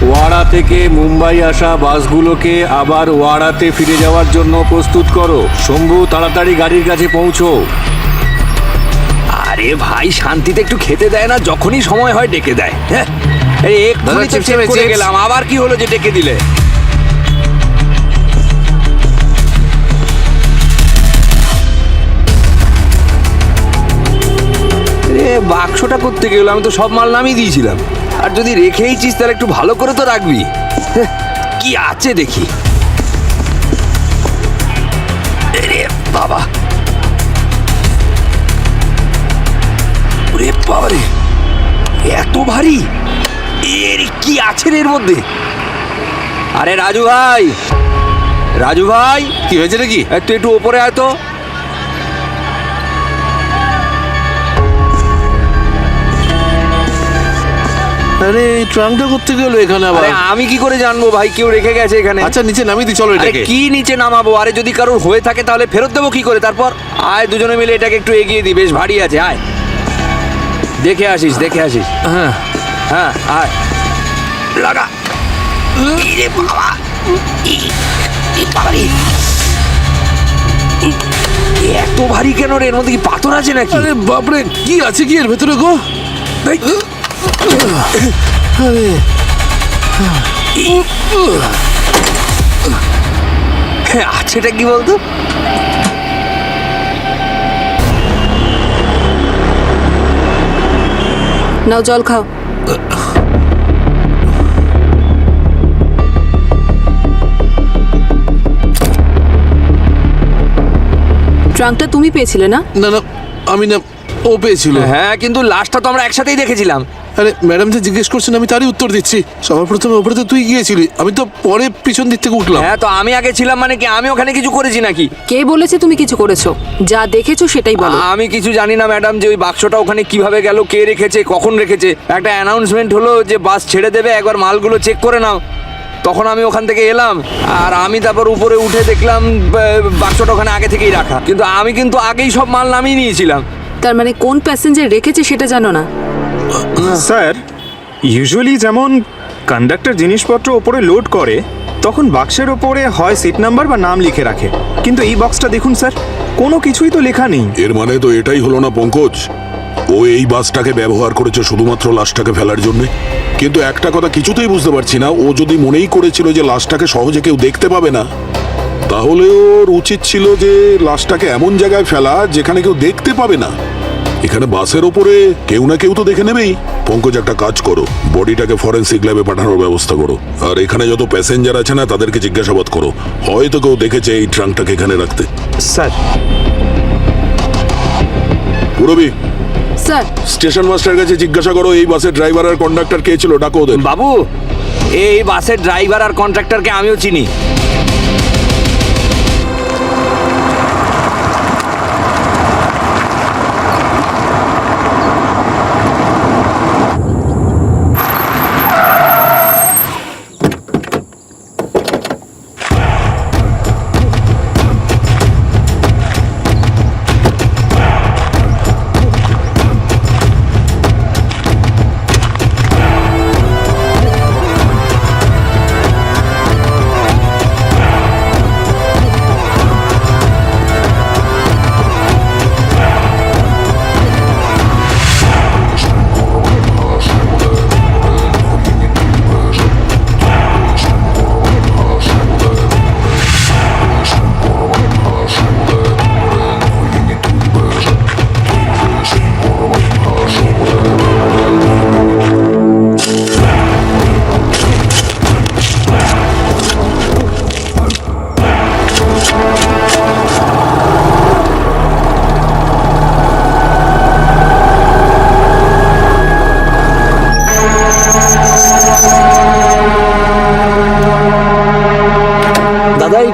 ওয়াড়া থেকে মুম্বাই আসা বাসগুলোকে আবার ওয়াড়াতে ফিরে যাওয়ার জন্য প্রস্তুত করো। শম্ভু, তাড়াতাড়ি গাড়ির কাছে পৌঁছো। আরে ভাই, শান্তিতে একটু খেতে দেয় না? যখনই সময় হয় ডেকে দেয়। হ্যাঁ, এই এক্ষুনি তো চেক করে গেলাম, আবার কি হলো যে ডেকে দিলে? বাক্সটা করতে গেলাম, আমি তো সব মাল নামিয়ে দিয়েছিলাম। আর যদি রেখেইছিস তাহলে একটু ভালো করে তো রাখবি। কি আছে দেখি। আরে বাবা, ওরে বাবারে, এত ভারী! এর কি আছে এর মধ্যে? আরে রাজু ভাই, রাজু ভাই, কি হয়েছে নাকি? তুই একটু ওপরে আয় তো। আরে ট্রাঙ্কটা করতে গেলো এখানে আবার? আরে আমি কি করে জানবো ভাই, কেউ রেখে গেছে এখানে। আচ্ছা নিচে নামিয়ে দিই, চলো আরে এটাকে। কি নিচে নামাবো? আরে যদি কারোর হয়ে থাকে তাহলে ফেরত দেবো কি করে? তারপর আয়, দুজনে মিলে এটাকে একটু এগিয়ে দিই, বেশ ভারী আছে। আয়, দেখে আসিস, দেখে আসিস। হ্যাঁ হ্যাঁ, আয়, লাগা। ইরে বাবা, বাবারে, এত ভারী কেন রে? এর মধ্যে কি পাথর আছে নাকি? আরে বাপরে, কি আছে কি এর ভেতরে গো? এই, আরে আছেটা কি বলতো? নাও জল খাও। ট্রাঙ্কটা তুমি পেয়েছিলে না? না না, আমি না, ও পেয়েছিল। হ্যাঁ, কিন্তু লাস্টটা তো আমরা একসাথেই দেখেছিলাম। আরে ম্যাডাম যে জিজ্ঞেস করছেন আমি তারই উত্তর দিচ্ছি। সবার প্রথমে ওপরে তো তুই গিয়েছিলি, আমি তো পরে পিছন দিক থেকে উঠলাম। হ্যাঁ, তো আমি আগে ছিলাম মানে কি? আমি ওখানে কিছু করেছি নাকি? কে বলেছে তুমি কিছু করেছো? যা দেখেছো সেটাই বলো। আমি কিছু জানি না ম্যাডাম, যে ওই বাক্সটা ওখানে কিভাবে গেল, কে রেখেছে, কখন রেখেছে। একটা অ্যানাউন্সমেন্ট হলো যে বাস ছেড়ে দেবে, একবার মালগুলো চেক করে নাও। তখন আমি ওখান থেকে এলাম, আর আমি তারপর উপরে উঠে দেখলাম বাক্সটা ওখানে আগে থেকেই রাখা। কিন্তু আমি কিন্তু আগেই সব মাল নামিয়ে নিয়েছিলাম। তার মানে কোন প্যাসেঞ্জার রেখেছে সেটা জানো না? স্যার, ইউজুয়ালি যেমন কন্ডাক্টর জিনিসপত্র ওপরে লোড করে তখন বাক্সের ওপরে হয় সিট নাম্বার বা নাম লিখে রাখে, কিন্তু এই বক্সটা দেখুন স্যার, কোনো কিছুই তো লেখা নেই। এর মানে তো এটাই হলো না পঙ্কজ, ও এই বাসটাকে ব্যবহার করেছে শুধুমাত্র লাশটাকে ফেলার জন্য। কিন্তু একটা কথা কিছুতেই বুঝতে পারছি না, ও যদি মনেই করেছিল যে লাশটাকে সহজে কেউ দেখতে পাবে না, তাহলে ওর উচিত ছিল যে লাশটাকে এমন জায়গায় ফেলা যেখানে কেউ দেখতে পাবে না। এখানে বাসের ওপরে কেউ না কেউ তো দেখে নেবেই। পঙ্কজ, একটা কাজ করো, বডিটাকে ফরেন্সিক ল্যাবে পাঠানোর ব্যবস্থা করো। আর এখানে যত প্যাসেঞ্জার আছে না তাদেরকে জিজ্ঞাসাবাদ করো, হয়তো কেউ দেখেছে এই ট্রাঙ্কটাকে এখানে রাখতে। স্যার, পুরবি, স্যার, স্টেশন মাস্টার কাছে জিজ্ঞাসা করো এই বাসের ড্রাইভার আর কন্ডাক্টর কে ছিল, ডাকো ওদের। বাবু, এই বাসের ড্রাইভার আর কন্ট্রাক্টরকে আমিও চিনি।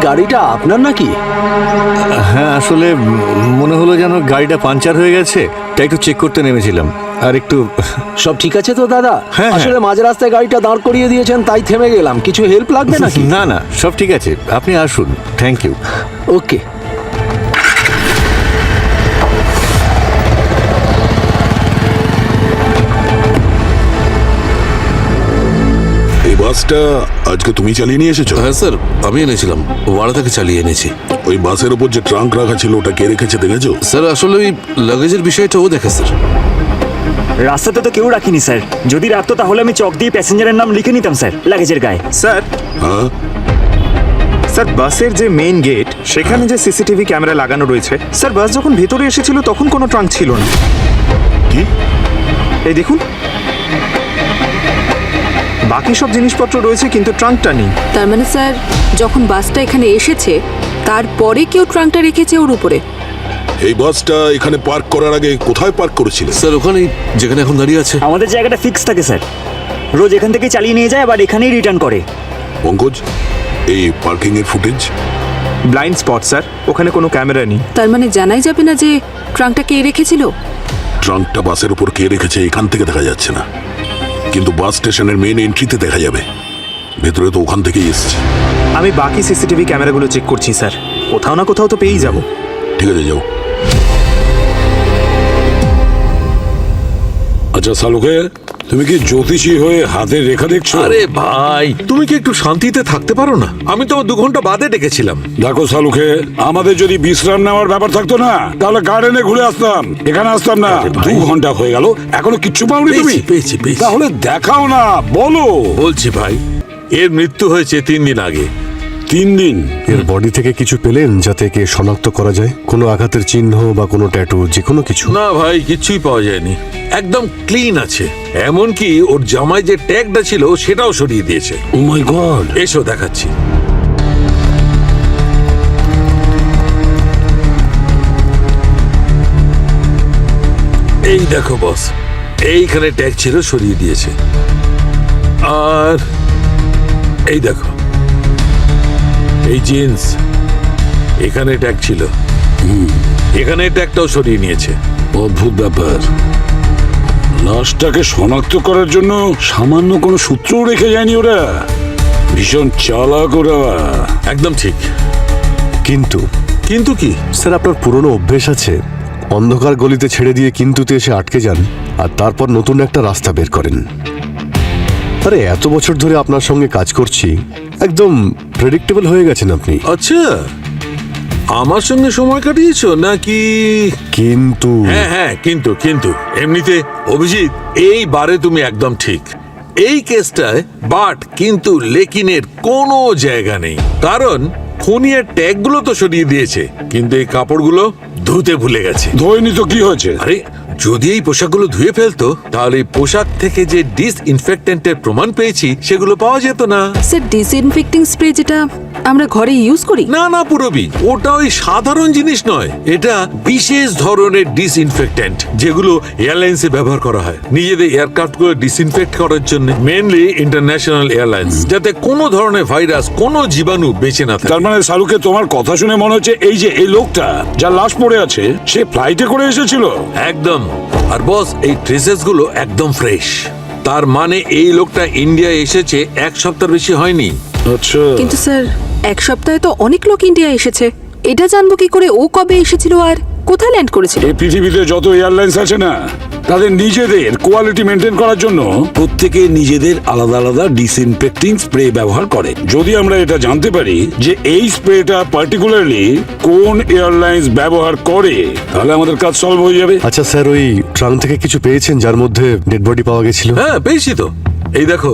গাড়িটা আপনার নাকি? হ্যাঁ, আসলে মনে হলো যেন গাড়িটা পাঞ্চার হয়ে গেছে, তাই একটু চেক করতে নেমেছিলাম। আর একটু সব ঠিক আছে তো দাদা? হ্যাঁ, আসলে মাঝ রাস্তায় গাড়িটা দাঁড় করিয়ে দিয়েছেন, তাই থেমে গেলাম। কিছু হেল্প লাগবে নাকি? না না, সব ঠিক আছে, আপনি আসুন। Thank you. ওকে। এবার বাসটা আজকে তুমি চালিয়ে নিয়ে এসেছো? হ্যাঁ স্যার, আমি এনেছিলাম, ওয়াড়া থেকে চালিয়ে এনেছি। ওই বাসের উপর যে ট্রাঙ্ক রাখা ছিল ওটা কে রেখেছে দেখেছো? স্যার আসলে ওই লাগেজের বিষয়টা ও দেখে স্যার। রাস্তাতে তো কেউ রাখিনি স্যার। যদি রাখতো তাহলে আমি চক দিয়ে প্যাসেঞ্জারের নাম লিখে নিতাম স্যার লাগেজের গায়ে। স্যার হ্যাঁ, স্যার বাসের যে মেইন গেট সেখানে যে সিসিটিভি ক্যামেরা লাগানো রয়েছে, স্যার বাস যখন ভেতরে এসেছিল তখন কোনো ট্রাঙ্ক ছিল না। কি? এই দেখুন, বাকি সব জিনিসপত্র রয়েছে কিন্তু ট্রাঙ্কটা নেই। তার মানে স্যার যখন বাসটা এখানে এসেছে তারপরে কেউ ট্রাঙ্কটা রেখেছে ওর উপরে। এই বাসটা এখানে পার্ক করার আগে কোথায় পার্ক করেছিল? স্যার ওখানেই, যেখানে এখন দাঁড়িয়ে আছে। আমাদের জায়গাটা ফিক্স থাকে স্যার, রোজ এখান থেকে চালিয়ে নিয়ে যায় আবার এখানেই রিটার্ন করে। পঙ্কজ, এই পার্কিং এর ফুটেজ? ব্লাইন্ড স্পট স্যার, ওখানে কোনো ক্যামেরা নেই। তার মানে জানাই যাবে না যে ট্রাঙ্কটা কে রেখেছিল। ট্রাঙ্কটা বাসের উপর কে রেখেছে এখান থেকে দেখা যাচ্ছে না, কিন্তু বাস স্টেশনের মেইন এন্ট্রিতে দেখা যাবে। ভেতরে তো ওখান থেকেই এসছে। আমি বাকি সিসিটিভি ক্যামেরাগুলো চেক করছি স্যার, কোথাও না কোথাও তো পেয়েই যাব। ঠিক আছে, যাও। আচ্ছা সালুকে, তুমি কি জ্যোতিষী হয়ে হাতের রেখা দেখছো? আরে ভাই, তুমি কি একটু শান্তিতে থাকতে পারো না? আমি তো 2 ঘন্টা বাদে ডেকেছিলাম। দেখো সালুকে, আমাদের যদি বিশ্রাম নেওয়ার ব্যাপার থাকতো না তাহলে গার্ডেনে ঘুরে আসতাম, এখানে আসতাম না। 2 ঘন্টা হয়ে গেল, এখনো কিচ্ছু পাওনি তুমি? পেয়েছি। তাহলে দেখাও না, বলো। বলছি ভাই, এর মৃত্যু হয়েছে 3 দিন আগে। 3 দিন? এর বডি থেকে কিছু পেলেন যাতে একে শনাক্ত করা যায়? কোনো আঘাতের চিহ্ন বা কোনো ট্যাটু, যে কোনো কিছু? না ভাই, কিচ্ছুই পাওয়া যায়নি, একদম ক্লিন আছে। এমনকি ওর জামায় যে ট্যাগটা ছিল সেটাও সরিয়ে দিয়েছে। ও মাই গড। এসো দেখাচ্ছি। এই দেখো বস, এইখানে ট্যাগ ছিল, সরিয়ে দিয়েছে। আর এই দেখো, এই জিন্স, এখানে ট্যাগ ছিল, এখানে ট্যাগটাও সরিয়ে নিয়েছে। অদ্ভুত ব্যাপার, লাশটাকে শনাক্ত করার জন্য সামান্য কোনো সূত্রও রেখে যায়নি ওরা। ভীষণ চালাক ওরা। একদম ঠিক। কিন্তু কিন্তু কি? স্যার, আপনার পুরনো অভ্যেস আছে, অন্ধকার গলিতে ছেড়ে দিয়ে কিন্তুতে এসে আটকে যান আর তারপর নতুন একটা রাস্তা বের করেন। আরে এত বছর ধরে আপনার সঙ্গে কাজ করছি, একদম প্রেডিক্টেবল হয়ে গেছেন আপনি। আচ্ছা, আমার সঙ্গে সময় কাটিয়েছো নাকি? কিন্তু হ্যাঁ, কিন্তু এমনিতে অভিজিৎ, এই বারে তুমি একদম ঠিক। এই কেসটায় বাট কিন্তু লেকিনের কোনো জায়গা নেই, কারণ খুনিয়ার ট্যাগগুলো তো সরিয়ে দিয়েছে, কিন্তু এই কাপড়গুলো ধুতে ভুলে গেছে। ধোয়নি তো কি হয়েছে? আরে যদি এই পোশাকগুলো ধুয়ে ফেলতো তাহলে এই পোশাক থেকে যে ডিসইনফেক্টেন্টের প্রমাণ পেয়েছি সেগুলো পাওয়া যেত না। স্যার ডিসইনফেক্টিং স্প্রে যেটা আমরা ঘরে ইউজ করি। না পুরবি, ওটা ওই সাধারণ জিনিস নয়, এটা বিশেষ ধরনের ডিসইনফেক্টেন্ট যেগুলো এয়ারলাইন্সে ব্যবহার করা হয় নিজেদের এয়ারক্রাফট গুলো ডিসইনফেক্ট করার জন্য, মেনলি ইন্টারন্যাশনাল এয়ারলাইন্স, যাতে কোনো ধরনের ভাইরাস, কোনো জীবাণু বেঁচে না থাকে। তার মানে সালুকে, তোমার কথা শুনে মনে হচ্ছে এই যে এই লোকটা যার লাশ পড়ে আছে সে ফ্লাইটে করে এসেছিল। একদম। আর বস, এই ট্রেসেস গুলো একদম ফ্রেশ, তার মানে এই লোকটা ইন্ডিয়া এসেছে 1 সপ্তাহ বেশি হয়নি। আচ্ছা, কিন্তু স্যার 1 সপ্তাহে তো অনেক লোক ইন্ডিয়া এসেছে, এটা জানবো কি করে ও কবে এসেছিল আর কোথায় ল্যান্ড করেছিল? এই পৃথিবীতে যত এয়ারলাইন্স আছে না, তাদের নিজেদের কোয়ালিটি মেনটেন করার জন্য প্রত্যেকে নিজেদের আলাদা আলাদা ডিসইনফেক্টিং স্প্রে ব্যবহার করে। যদি আমরা এটা জানতে পারি যে এই স্প্রেটা পার্টিকুলারলি কোন এয়ারলাইন্স ব্যবহার করে, তাহলে আমাদের কাজ সলভ হয়ে যাবে। আচ্ছা স্যার, ওই ট্রাঙ্ক থেকে কিছু পেয়েছেন যার মধ্যে ডেড বডি পাওয়া গেছিল? হ্যাঁ পেয়েছি তো, এই দেখো,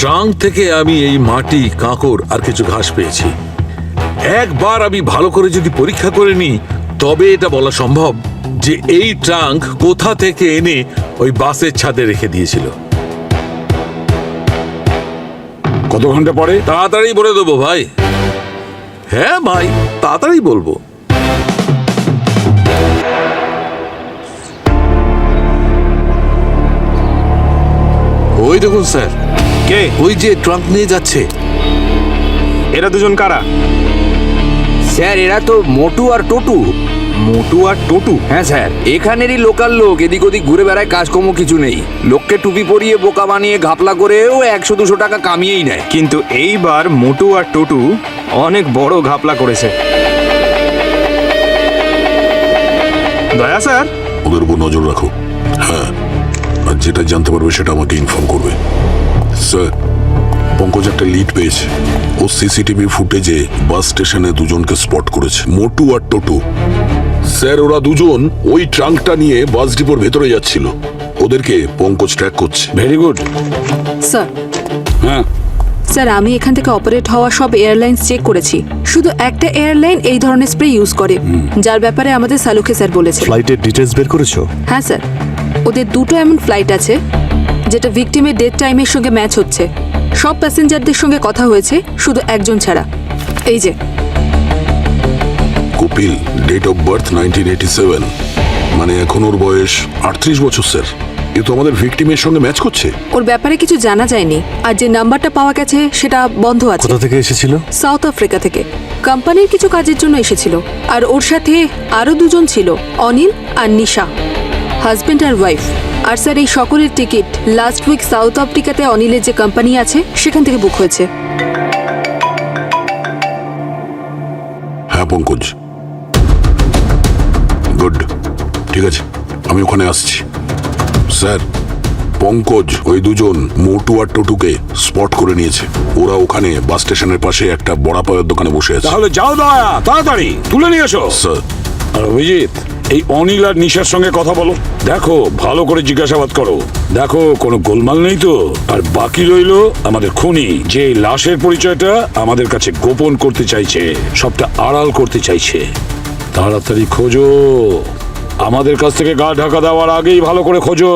ট্রাঙ্ক থেকে আমি এই মাটি, কাঁকড় আর কিছু ঘাস পেয়েছি। একবার আমি ভালো করে যদি পরীক্ষা করে নিই তবে এটা বলা সম্ভব যে এই ট্রাঙ্ক কোথা থেকে এনে ওই বাসের ছাদে রেখে দিয়েছিল। কত ঘন্টা পরে? তাড়াতাড়ি বলে দেবো ভাই। হ্যাঁ ভাই, তাড়াতাড়ি বলবো। ওই দেখুন স্যার, কে? ওই যে ট্রাঙ্ক নিয়ে যাচ্ছে। এরা দুজন কারা? স্যার এরা তো মোটু আর টোটু। মোটু আর টোটু? হ্যাঁ স্যার, এখানেরই লোকাল লোক, এদিক ওদিক ঘুরে বেড়ায়, কাজকর্ম কিছু নেই। লোককে টুপি পরিয়ে বোকা বানিয়ে ঘাপলা করেও 100-200 টাকা কামিয়েই নেয়। কিন্তু এইবার মোটু আর টোটু অনেক বড় ঘাপলা করেছে। দয়া স্যার, ওদের উপর নজর রাখো। হ্যাঁ, আর যেটা জানতে পারবে সেটা আমাকে ইনফর্ম করবে। স্যার, পঙ্কজ একটা লিড পেয়েছে। ও সিসিটিভি ফুটেজে বাস স্টেশনে দুজনকে স্পট করেছে, মোটু আর টোটু। স্যার ওরা দুজন ওই ট্রাঙ্কটা নিয়ে বাস ডিপোর ভেতরে যাচ্ছিল। ওদেরকে পঙ্কজ ট্র্যাক করছে। Very good. স্যার হ্যাঁ, স্যার আমি এখান থেকে অপারেট হওয়া সব এয়ারলাইন্স চেক করেছি, শুধু একটা এয়ারলাইন এই ধরনের স্প্রে ইউজ করে, যার ব্যাপারে আমাদের সালুকে স্যার বলেছে। ফ্লাইটের ডিটেলস বের করেছো? হ্যাঁ স্যার, ওদের দুটো এমন ফ্লাইট আছে যেটা ভিকটিমের ডেথ টাইমের সঙ্গে ম্যাচ হচ্ছে। সব প্যাসেঞ্জারদের সঙ্গে কথা হয়েছে, শুধু একজন ছাড়া। এই যে কপিল, ডেট অফ বার্থ 1987, মানে এখন ওর বয়স 38 বছর স্যার। এ তো আমাদের ভিকটিমের সঙ্গে ম্যাচ করছে। ওর ব্যাপারে কিছু জানা যায়নি, আর যে নাম্বারটা পাওয়া গেছে সেটা বন্ধ আছে। কোথা থেকে এসেছিল? সাউথ আফ্রিকা থেকে কোম্পানির কিছু কাজের জন্য এসেছিল। আর ওর সাথে আরো দুজন ছিল, অনিল আর নিশা, হাজবেন্ড আর ওয়াইফ। আর স্যার এই সকলের টিকিট লাস্ট উইক সাউথ আফ্রিকাতে অনিলের যে কোম্পানি আছে সেখান থেকে বুক হয়েছে। হ্যাঁ পঙ্কজ, গুড, ঠিক আছে, আমি ওখানে আসছি। স্যার, পঙ্কজ ওই দুজন মোটু আর টোটুকে স্পট করে নিয়েছে। ওরা ওখানে বাস স্টেশনের পাশে একটা বড়া পাওয়ার দোকানে বসে আছে। তাহলে যাও দয়া, তাড়াতাড়ি তুলে নিয়ে এসো। স্যার, আর অভিজিৎ, এই অনিল আর নিশার সঙ্গে কথা বলো, দেখো ভালো করে জিজ্ঞাসাবাদ করো, দেখো কোনো গোলমাল নেই তো। আর বাকি রইলো আমাদের খুনি, যে এই লাশের পরিচয়টা আমাদের কাছে গোপন করতে চাইছে, সবটা আড়াল করতে চাইছে। তাড়াতাড়ি খোঁজো, আমাদের কাছ থেকে গা ঢাকা দেওয়ার আগেই ভালো করে খোঁজো।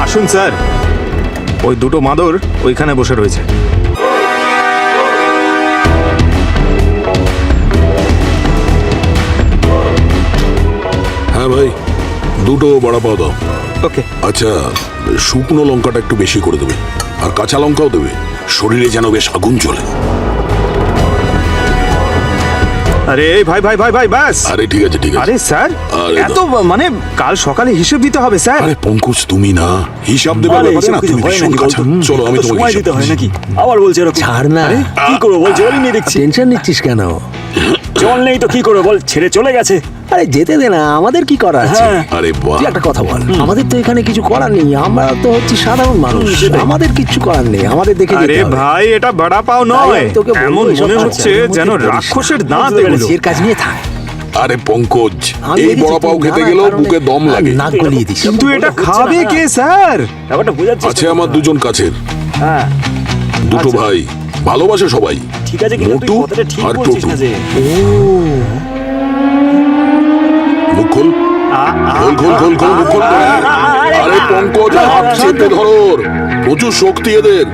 আসুন স্যার, ওই দুটো মাদর ওইখানে বসে রয়েছে। হ্যাঁ ভাই, দুটো বড়া পাও দাও। ওকে। আচ্ছা, শুকনো লঙ্কাটা একটু বেশি করে দেবে, আর কাঁচা লঙ্কাও দেবে, শরীরে যেন বেশ আগুন জ্বলে। আরে ভাই ভাই ভাই ভাই, ব্যাস। আরে ঠিক আছে ঠিক আছে। আরে স্যার, আরে এত মানে কাল সকালে হিসেব দিতে হবে স্যার। আরে পঙ্কজ, তুমি না হিসাব দেবার আরে, ব্যাপারে না, এসব কিছু তুমি হয় ভীষণ নাকি কাঁচা। বলতো? চলো আমি তো তোমাকে সময় হিসাব দিতে হয় দিচ্ছি। নাকি? আবার বলছে এরকম। ছাড় না, কি করবো বল, জলই নিয়ে দেখছি। টেনশন নিচ্ছিস কেন? জল নেই তো কি করবো বল, ছেড়ে চলে গেছে। আরে যেতে দে না, আমাদের কি করার আছে? হ্যাঁ। আরে বাহ, তুই একটা কথা বল, আমাদের তো এখানে কিছু করার নেই, আমরা তো হচ্ছি সাধারণ মানুষ, সেটাই। আমাদের কিচ্ছু করার নেই, আমাদের দেখে যেতে আরে হবে। ভাই, এটা বড়া পাও তাই নয়, আমি তোকে বলবো, এমন এসব মনে কাজ হচ্ছে করার যেন মধ্যে রাক্ষসের দাঁত বুঝতে এগুলো। পেরেছি। এর কাজ নিয়ে থাক। আরে পঙ্কজ, আমি এই দেখেছি বড়া পাও তুই খেতে নানা গেলেও কারণে বুকে দম লাগে। নাক গলিয়ে দিস। কিন্তু এটা হচ্ছে খাবে না। কে স্যার? ব্যাপারটা বোঝাচ্ছি। আছে আমার দুজন কাছের, হ্যাঁ দুটো আচ্ছা। ভাই, ভালোবাসে সবাই, ঠিক আছে, কিন্তু তুই মোটু কথাটা ঠিক আর বলছিস টোটু। না যে। মুখ খোল, খোল খোল খোল খোল, মুখ খোল। আরে পঙ্কজ, হাত চেপে ধরো, প্রচুর শক্তি এদের।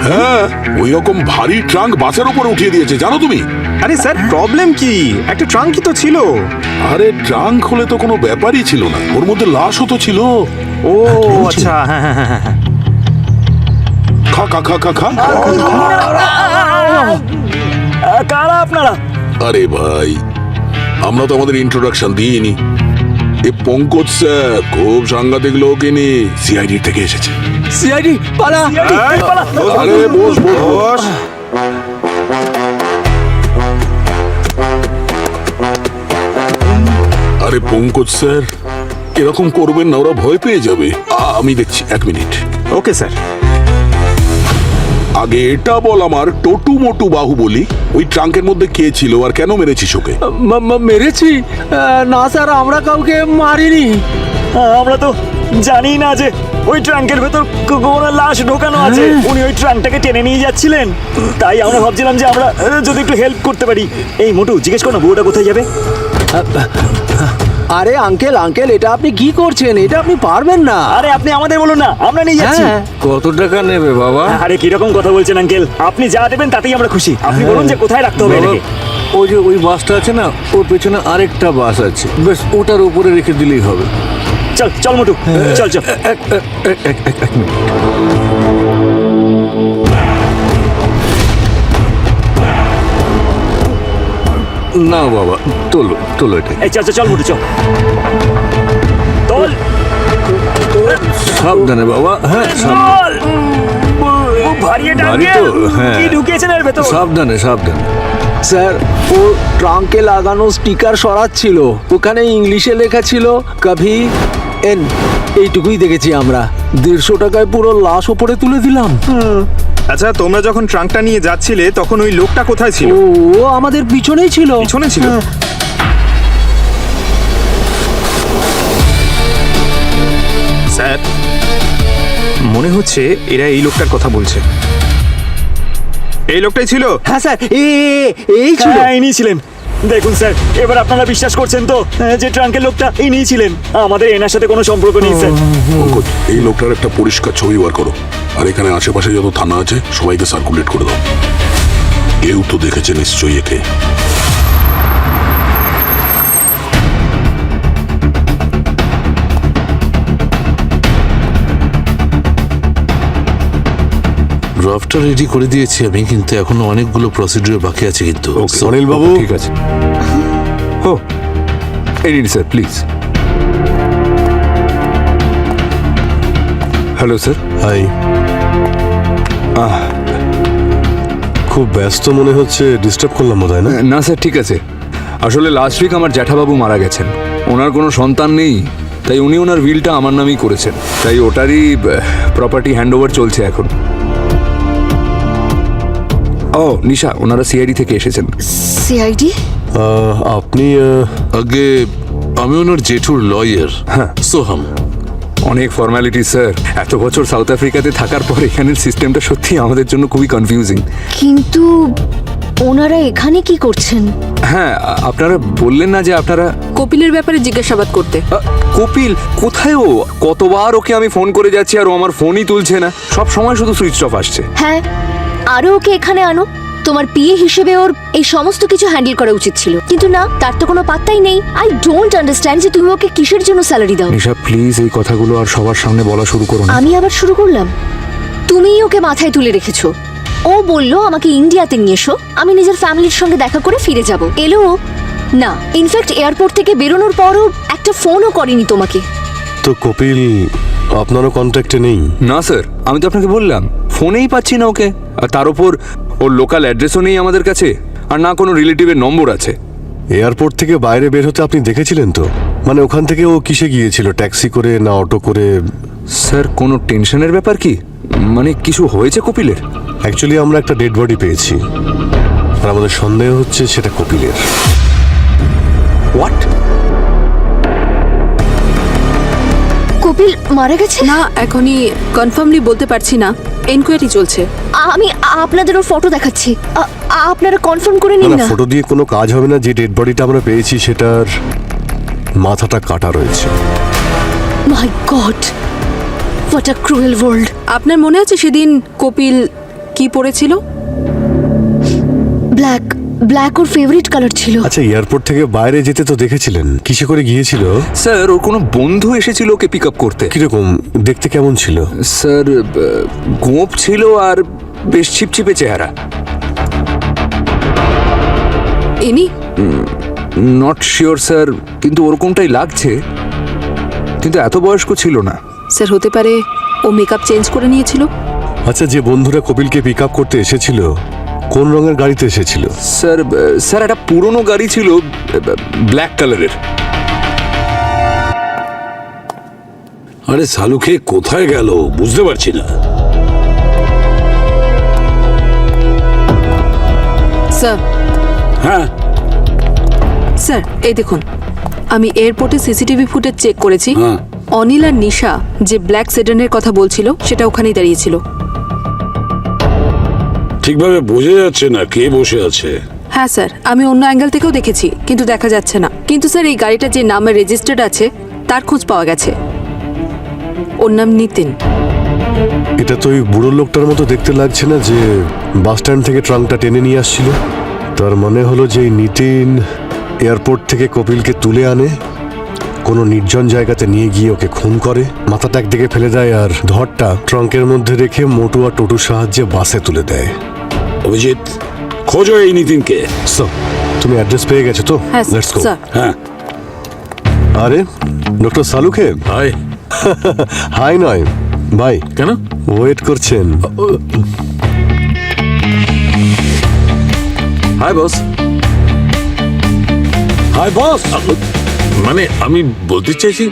হ্যাঁ, ওই রকম ভারী ট্রাঙ্ক বাসের উপর উঠিয়ে দিয়েছে, জানো তুমি? আরে স্যার, প্রবলেম কি? একটা ট্রাঙ্কই তো ছিল। আরে ট্রাঙ্ক হলে তো কোনো ব্যাপারই ছিল না, ওর মধ্যে লাশও তো ছিল। ও আচ্ছা, হ্যাঁ হ্যাঁ হ্যাঁ হ্যাঁ। খা খা খা খা খা। কারা আপনারা? আরে ভাই, আমরা তো আমাদের ইন্ট্রোডাকশন দিইনি। এ পঙ্কজ স্যার খুব সাংঘাতিক লোক, ইনি সিআইডি থেকে এসেছে। সিআইডি পালা। আরে বস বস বস। বস। আরে পঙ্কজ স্যার, এরকম করবেন না, ওরা ভয় পেয়ে যাবে। আমি দেখছি, এক মিনিট। Okay sir. আগে এটা বল আমার, টোটু মোটু বাহুবলি ওই ট্রাঙ্কের মধ্যে কে ছিল আর কেন মেরেছিস ওকে? মেরেছি? না স্যার, আমরা কাউকে মারিনি। আমরা তো জানি না যে ওই ট্রাঙ্কের ভেতর কোনো লাশ ঢোকানো আছে। উনি ওই ট্রাঙ্কটাকে টেনে নিয়ে যাচ্ছিলেন, তাই আমরা ভাবছিলাম যে আমরা যদি একটু হেল্প করতে পারি। এই মোটু, জিজ্ঞেস করো না বউটা কোথায় যাবে। আরে আঙ্কেল আঙ্কেল, এটা আপনি কি করছেন? এটা আপনি পারবেন না। আরে আপনি আমাদের বলুন না, আমরা নিয়ে যাচ্ছি। হ্যাঁ। কত টাকা নেবে বাবা? আরে কিরকম কথা বলছেন আঙ্কেল, আপনি যা দেবেন তাতেই আমরা খুশি। আপনি বলুন যে কোথায় রাখতে হবে বাবা, এটাকে। ওই যে ওই বাসটা আছে না, ওর পেছনে আরেকটা বাস আছে, বেশ ওটার উপরে রেখে দিলেই হবে। চল চল মোটু, চল চল। এক মিনিট। না বাবা, তোলো তোলো এটা। এই চল চল চল মোটু, চল তোল সাবধানে বাবা, হ্যাঁ সাবধানে। তোল। খুব ভারী এটা ভারী আঙ্কেল। তো, হ্যাঁ। কি ঢুকিয়েছেন এর ভেতর? সাবধানে সাবধানে। স্যার ও ট্রাঙ্কে লাগানো স্টিকার সরাচ্ছিল, ওখানে ইংলিশে লেখা ছিল কভি এন, এইটুকুই দেখেছি আমরা। 150 টাকায় পুরো লাশ ওপরে তুলে দিলাম। আচ্ছা, তোমরা যখন ট্রাঙ্কটা নিয়ে যাচ্ছিলে তখন ওই লোকটা কোথায় ছিল? ও আমাদের পিছনেই ছিল। পিছনে ছিল? স্যার, মনে হচ্ছে এরা এই লোকটার কথা বলছে। এই লোকটাই ছিল? হ্যাঁ স্যার, এই ছিল। হ্যাঁ, ইনি ছিলেন। দেখুন স্যার, এবার আপনারা বিশ্বাস করছেন তো যে ট্রাঙ্কের লোকটা ইনি ছিলেন? আমাদের এনার সাথে কোনো সম্পর্ক নেই স্যার। পঙ্কজ, এই লোকটার একটা পরিষ্কার ছবি বার করো, আর এখানে আশেপাশে যত থানা আছে সবাইকে সার্কুলেট করে দাও। কেউ তো দেখেছে নিশ্চয়ই একে। ড্রাফটটা রেডি করে দিয়েছি আমি, কিন্তু এখনো অনেকগুলো প্রসিডিউর বাকি আছে কিন্তু। অনিল বাবু, ঠিক আছে। ও এই নিন sir, please. Hello sir. Hi. খুব ব্যস্ত মনে হচ্ছে, ডিস্টার্ব করলাম বোধ হয় না? না স্যার, ঠিক আছে। আসলে লাস্ট উইক আমার জ্যাঠাবাবু মারা গেছেন। ওনার কোনো সন্তান নেই, তাই উনি ওনার উইলটা আমার নামেই করেছেন। তাই ওটারই প্রপার্টি হ্যান্ডওভার চলছে এখন। ও নিশা, ওনারা সিআইডি থেকে এসেছেন। সিআইডি? আপনি আগে আমি ওনার জেঠুর লয়ার। হ্যাঁ। সোহাম। অনেক ফর্মালিটি স্যার। এত বছর সাউথ আফ্রিকাতে থাকার পর এখানের সিস্টেমটা সত্যি আমাদের জন্য খুবই কনফিউজিং। কিন্তু ওনারা এখানে কি করছেন? হ্যাঁ, আপনারা বললেন না যে আপনারা কপিলের ব্যাপারে জিজ্ঞাসাবাদ করতে। কপিল কোথায়? ও কতবার ওকে আমি ফোন করে যাচ্ছি আর ও আমার ফোনই তুলছে না, সব সময় শুধু সুইচ অফ আসছে। হ্যাঁ, আরো ওকে এখানে আনো। তোমার পিএ হিসেবে ওর এই সমস্ত কিছু হ্যান্ডেল করা উচিত ছিল, কিন্তু না, তার তো কোনো পাত্তাই নেই। আই ডোন্ট আন্ডারস্ট্যান্ড যে তুমি ওকে কিসের জন্য স্যালারি দাও। নিশা প্লিজ এই কথাগুলো আর সবার সামনে বলা শুরু করো না। আমি আবার শুরু করলাম? তুমিই ওকে মাথায় তুলে রেখেছো। ও বললো আমাকে ইন্ডিয়াতে নিয়ে এসো, আমি নিজের ফ্যামিলির সঙ্গে দেখা করে ফিরে যাব। এলো না, ইনফ্যাক্ট এয়ারপোর্ট থেকে বেরোনোর পরও একটা ফোনও করেনি তোমাকে। তো কপিল আপনারও কন্ট্যাক্টে নেই? না স্যার, আমি তো আপনাকে বললাম ফোনেই পাচ্ছি না ওকে। আর তার উপর ওর লোকাল অ্যাড্রেসও নেই আমাদের কাছে, আর না কোনো রিলেটিভের নম্বর আছে। এয়ারপোর্ট থেকে বাইরে বের হতে আপনি দেখেছিলেন তো? মানে ওখান থেকে ও কিসে গিয়েছিল, ট্যাক্সি করে না অটো করে? স্যার কোনো টেনশনের ব্যাপার কি? মানে কিছু হয়েছে কপিলের? অ্যাকচুয়ালি আমরা একটা ডেড বডি পেয়েছি, আর আমাদের সন্দেহ হচ্ছে সেটা কপিলের। হোয়াট? কপিল মারা গেছে? না, এখনই কনফার্মলি বলতে পারছি না, এনকোয়ারি চলছে। আমি আপনাদের ওর ফটো দেখাচ্ছি, আপনারা কনফার্ম করে নিন না। ফটো দিয়ে কোনো কাজ হবে না। যে ডেড বডিটা আমরা পেয়েছি সেটার মাথাটা কাটা রয়েছে। My God, what a cruel world. আপনার মনে আছে সেদিন কপিল কি পরেছিল? ব্ল্যাক। ব্ল্যাক ওর ফেভারিট কালার ছিল। আচ্ছা, এয়ারপোর্ট থেকে বাইরে যেতে তো দেখেছিলেন, কিসে করে গিয়েছিল? স্যার ওর কোনো বন্ধু এসেছিল ওকে পিক আপ করতে। কিরকম দেখতে, কেমন ছিল? স্যার গোঁপ ছিল আর বেশ ছিপছিপে চেহারা। ইনি? নট শিওর স্যার, কিন্তু ওরকমটাই লাগছে, কিন্তু এত বয়স্ক ছিল না। স্যার হতে পারে ও মেকআপ চেঞ্জ করে নিয়েছিল। আচ্ছা, যে বন্ধুরা কপিলকে পিক আপ করতে এসেছিল কোন রঙের গাড়িতে এসেছিল? স্যার স্যার একটা পুরনো গাড়ি ছিল, ব্ল্যাক কালারের। আরে সালুকে কোথায় গেল বুঝতে পারছি না। স্যার। হ্যাঁ স্যার এই দেখুন, আমি এয়ারপোর্টে সিসিটিভি ফুটেজ চেক করেছি। হ্যাঁ। অনিল আর নিশা যে ব্ল্যাক সেডানের কথা বলছিল সেটা ওখানেই দাঁড়িয়েছিল। ঠিকভাবে বোঝা যাচ্ছে না কে বসে আছে। হ্যাঁ স্যার, আমি অন্য অ্যাঙ্গেল থেকেও দেখেছি, কিন্তু দেখা যাচ্ছে না। কিন্তু স্যার এই গাড়িটা যে নামে রেজিস্টার্ড আছে তার খোঁজ পাওয়া গেছে। ওর নাম নিতিন। এটা তো ওই বুড়ো লোকটার মতো দেখতে লাগছে না যে বাস স্ট্যান্ড থেকে ট্রাঙ্কটা টেনে নিয়ে আসছিল? তার মানে হলো যে এই নিতিন এয়ারপোর্ট থেকে কপিলকে তুলে আনে, কোনো নির্জন জায়গাতে নিয়ে গিয়ে ওকে খুন করে, মাথাটা একদিকে ফেলে দেয় আর ধরটা ট্রাঙ্কের মধ্যে রেখে মোটু আর টোটুর সাহায্যে বাসে তুলে দেয়। অভিজিৎ, খোঁজো এই নিতিনকে। সো তুমি অ্যাড্রেস পেয়ে গেছো তো? হ্যাঁ লেটস গো। স্যার। হ্যাঁ। আরে ডক্টর সালুকে। হাই। হাই নয় ভাই। কেন? ওয়েট করছেন? Hi boss. Hi boss. মানে আমি বলতে চাইছি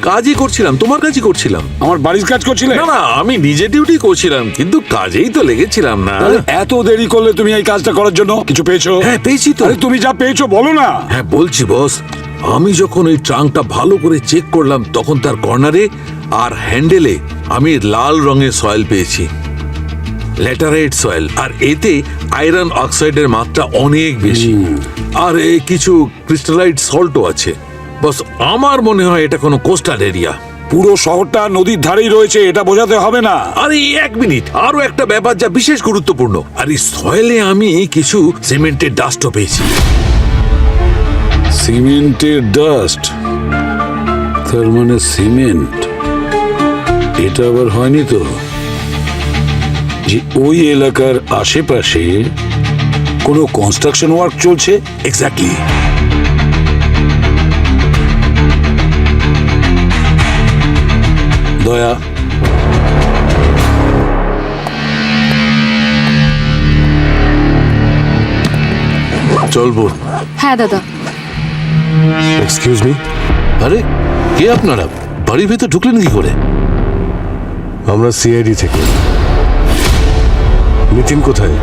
কাজই করছিলাম, তোমার কাজই করছিলাম। আমার বাড়ির কাজ করছিলে? না না, আমি নিজে ডিউটি করছিলাম, কিন্তু কাজেই তো লেগেছিলাম না। তাহলে এত দেরি করলে তুমি এই কাজটা করার জন্য? কিছু পেয়েছো? হ্যাঁ পেয়েছি তো। আরে তুমি যা পেয়েছো বলো না। হ্যাঁ বলছি বস, আমি যখন ওই ট্রাঙ্কটা ভালো করে চেক করলাম তখন তার কর্নারে আর হ্যান্ডেলে আমি লাল রঙের সয়েল পেয়েছি, ল্যাটারাইট সয়েল, আর এতে আয়রন অক্সাইডের মাত্রা অনেক বেশি, আর কিছু ক্রিস্টালাইট সল্টও আছে। বস আমার মনে হয় এটা কোনো কোস্টাল এরিয়া। পুরো শহরটা নদীর ধারেই রয়েছে, এটা বোঝাতে হবে না। আরে এক মিনিট, আরো একটা ব্যাপার যা বিশেষ গুরুত্বপূর্ণ, আর এই সয়েলে আমি কিছু সিমেন্টের ডাস্টও পেয়েছি। সিমেন্টের ডাস্ট? তার মানে সিমেন্ট? এটা আবার হয়নি তো যে ওই এলাকার আশেপাশে কোনো কনস্ট্রাকশন ওয়ার্ক চলছে? এক্স্যাক্টলি। দয়া, চলবো। হ্যাঁ দাদা। এক্সকিউজ মি, আরে কে আপনারা? বাড়ির ভেতর ঢুকলেন কি করে? আমরা সিআইডি থেকে। নিতিন কোথায়?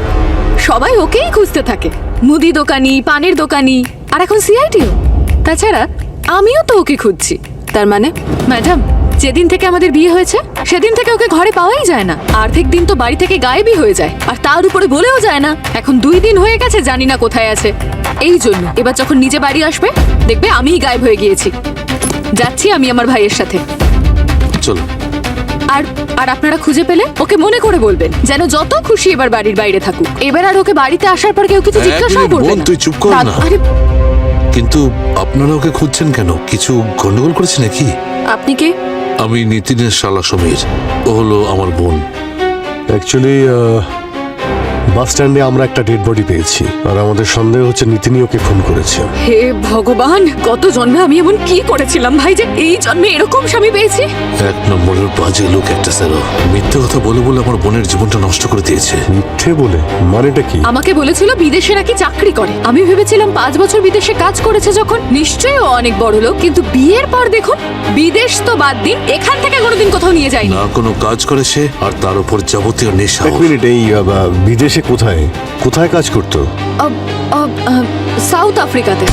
সবাই ওকেই খুঁজতে থাকে, মুদি দোকানি, পানের দোকানি, আর এখন সিআইডিও। তাছাড়া আমিও তো ওকে খুঁজছি। তার মানে ম্যাডাম, যেদিন থেকে আমাদের বিয়ে হয়েছে সেদিন থেকে ওকে ঘরে পাওয়াই যায় না। আর্ধেক দিন তো বাড়ি থেকে গায়েবই হয়ে যায়, আর তার উপরে বলেও যায় না। এখন 2 দিন হয়ে গেছে জানি না কোথায় আছে। এই জন্য এবার যখন নিজে বাড়ি আসবে দেখবে আমিই গায়েব হয়ে গিয়েছি। যাচ্ছি আমি আমার ভাইয়ের সাথে। চলো। আর আর আপনারা খুঁজে পেলে ওকে মনে করে বলবেন যেন যত খুশি এবার বাড়ির বাইরে থাকুক। এবার আর ওকে বাড়িতে আসার পর কেউ কিছু জিজ্ঞাসাও করবে বোন, না। তুই চুপ কর না। আরে কিন্তু আপনারা ওকে খুঁজছেন কেন? কিছু গন্ডগোল করেছে নাকি? আপনি কে? আমি নিতিনের শালা সমীর, ও হলো আমার বোন। অ্যাকচুয়ালি বাস স্ট্যান্ডে আমরা একটা ডেড বডি পেয়েছি, আর আমাদের সন্দেহ হচ্ছে নিতিনই ওকে খুন করেছে। হে ভগবান, গত জন্মে আমি এমন কি করেছিলাম ভাই যে এই জন্মে এরকম স্বামী পেয়েছি? 1 নম্বরের বাজে লোক একটা স্যার। মিথ্যে কথা বলে বলে আমার বোনের জীবনটা নষ্ট করে দিয়েছে। মিথ্যে বলে? মানেটা কি? আমাকে বলেছিল বিদেশে নাকি চাকরি করে। আমি ভেবেছিলাম 5 বছর বিদেশে কাজ করেছে যখন নিশ্চয়ই ও অনেক বড় লোক, কিন্তু বিয়ের পর দেখুন বিদেশ তো বাদ দিন, এখান থেকে কোনোদিন কোথাও নিয়ে যায়নি। না কোনো কাজ করেছে, আর তার উপর যাবতীয় নেশা। এক মিনিট, এই বিদেশে কোথায় কোথায় কাজ করতো? সাউথ আফ্রিকাতে।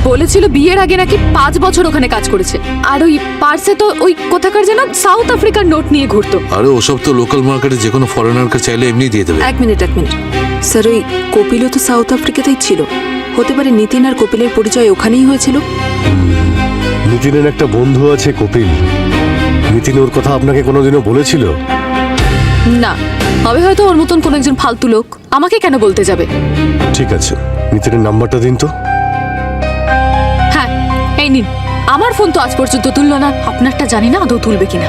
বলেছিল বিয়ের আগে নাকি 5 বছর ওখানে কাজ করেছে, আর ওই পার্সে তো ওই কোথাকার যেন সাউথ আফ্রিকার নোট নিয়ে ঘুরতো। আরে ওসব তো লোকাল মার্কেটে যে কোনো ফরেনারকে চাইলে এমনি দিয়ে দেবে। এক মিনিট স্যার, ওই কপিলও তো সাউথ আফ্রিকাতেই ছিল। হতে পারে নিতিন আর কপিলের পরিচয় ওখানেই হয়েছিল। নিতিনের একটা বন্ধু আছে কপিল। নিতিন ওর কথা আপনাকে কোনোদিনও বলেছিল? না, হবে হয়তো ওর মতন কোন একজন ফালতু লোক। আমাকে কেন বলতে যাবে? ঠিক আছে, নিতিনের নাম্বারটা দিন তো। হ্যাঁ এই নিন। আমার ফোন তো আজ পর্যন্ত তুললো না, আপনারটা জানি না আদৌ তুলবে কিনা।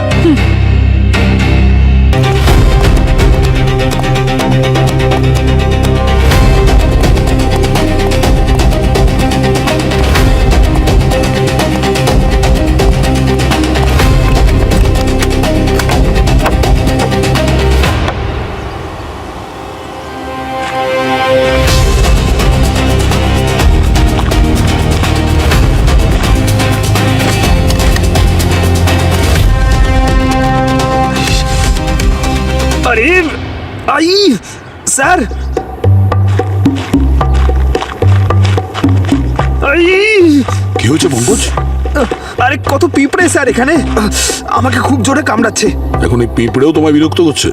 আরে আই স্যার, কি হয়েছে পঙ্কজ? আরে কত পিঁপড়ে স্যার এখানে, আমাকে খুব জোরে কামড়াচ্ছে। এখন এই পিঁপড়েও তোমায় বিরক্ত করছে?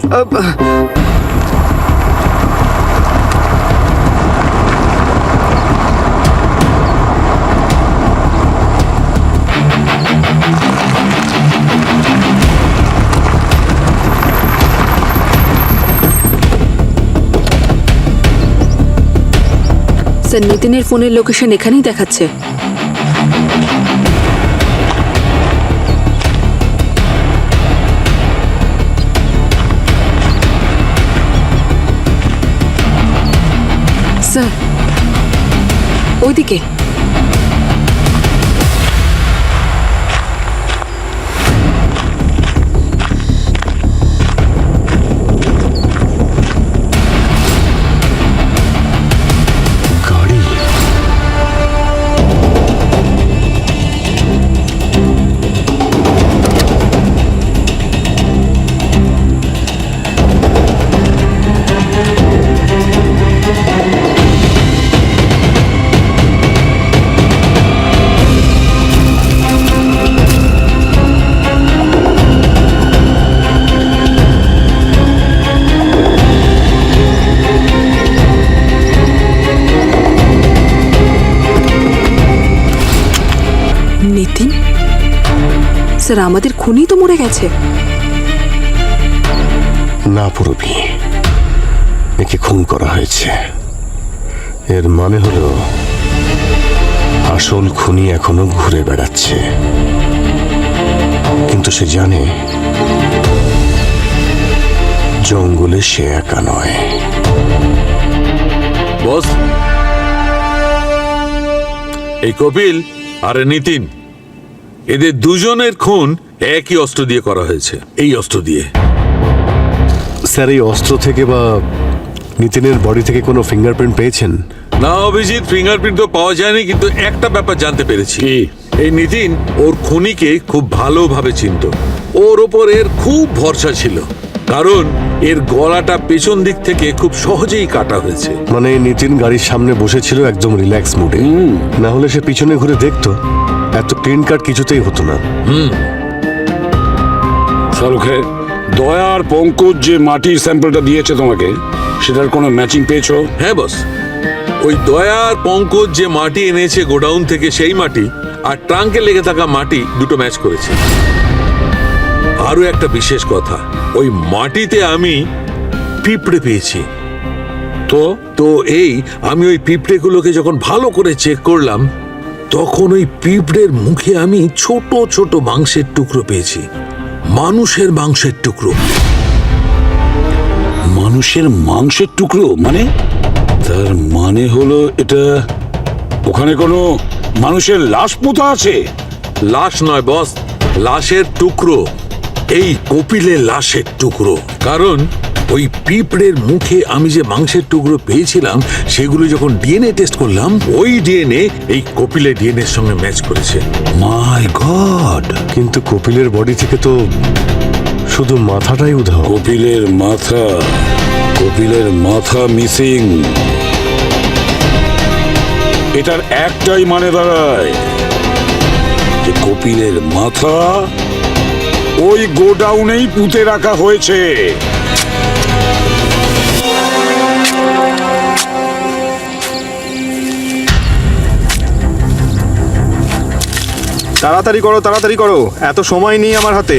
স্যার, নিতিনের ফোনের লোকেশন এখানেই দেখাচ্ছে। স্যার ওইদিকে। স্যার আমাদের খুনি তো মরে গেছে। না পুরবি, একে খুন করা হয়েছে। এর মানে হলো আসল খুনি এখনো ঘুরে বেড়াচ্ছে, কিন্তু সে জানে জঙ্গলে সে একা নয়। বস, এই কপিল আর নিতিন, এদের দুজনের খুন একই অস্ত্র দিয়ে করা হয়েছে, এই অস্ত্র দিয়ে। স্যার, এই অস্ত্র থেকে বা নিতিনের বডি থেকে কোনো ফিঙ্গারপ্রিন্ট পেয়েছেন? না অভিজিৎ, ফিঙ্গারপ্রিন্ট তো পাওয়া যায়নি, কিন্তু একটা ব্যাপার জানতে পেরেছি। এই নিতিন ওর খুনিকে খুব ভালোভাবে চিনত, ওর ওপর এর খুব ভরসা ছিল, কারণ এর গলাটা পেছন দিক থেকে খুব সহজেই কাটা হয়েছে। মানে নিতিন গাড়ির সামনে বসেছিল একদম রিল্যাক্স মুডে, না হলে সে পিছনে ঘুরে দেখতো এত ক্লিন কাট কিছুতেই হতো না। শাহরুখে, দয়া আর পঙ্কজ যে মাটির স্যাম্পলটা দিয়েছে তোমাকে, সেটার কোনো ম্যাচিং পেয়েছো? হ্যাঁ বস, ওই দয়া আর পঙ্কজ যে মাটি এনেছে গোডাউন থেকে, সেই মাটি আর ট্রাঙ্কে লেগে থাকা মাটি দুটো ম্যাচ করেছে। আরো একটা বিশেষ কথা, ওই মাটিতে আমি পিঁপড়ে পেয়েছি। তো আমি ওই পিঁপড়েগুলোকে যখন ভালো করে চেক করলাম, তখন ওই পিঁপড়ের মুখে আমি ছোট ছোট মাংসের টুকরো পেয়েছি, মানুষের মাংসের টুকরো। মানুষের মাংসের টুকরো মানে? তার মানে হলো এটা ওখানে কোনো মানুষের লাশ পোতা আছে? লাশ নয় বস, লাশের টুকরো, এই কপিলের লাশের টুকরো। কারণ ওই পিঁপড়ের মুখে আমি যে মাংসের টুকরো পেয়েছিলাম, সেগুলো যখন ডিএনএ টেস্ট করলাম, ওই ডিএনএ এই কপিলের ডিএনএ এর সঙ্গে ম্যাচ করেছে। মাই গড! কিন্তু কপিলের বডি থেকে তো শুধু মাথাটাই উধাও। কপিলের মাথা মিসিং। এটার একটাই মানে দাঁড়ায় যে কপিলের মাথা ওই গোডাউনেই পুঁতে রাখা হয়েছে। তাড়াতাড়ি করো, এত সময় নেই আমার হাতে।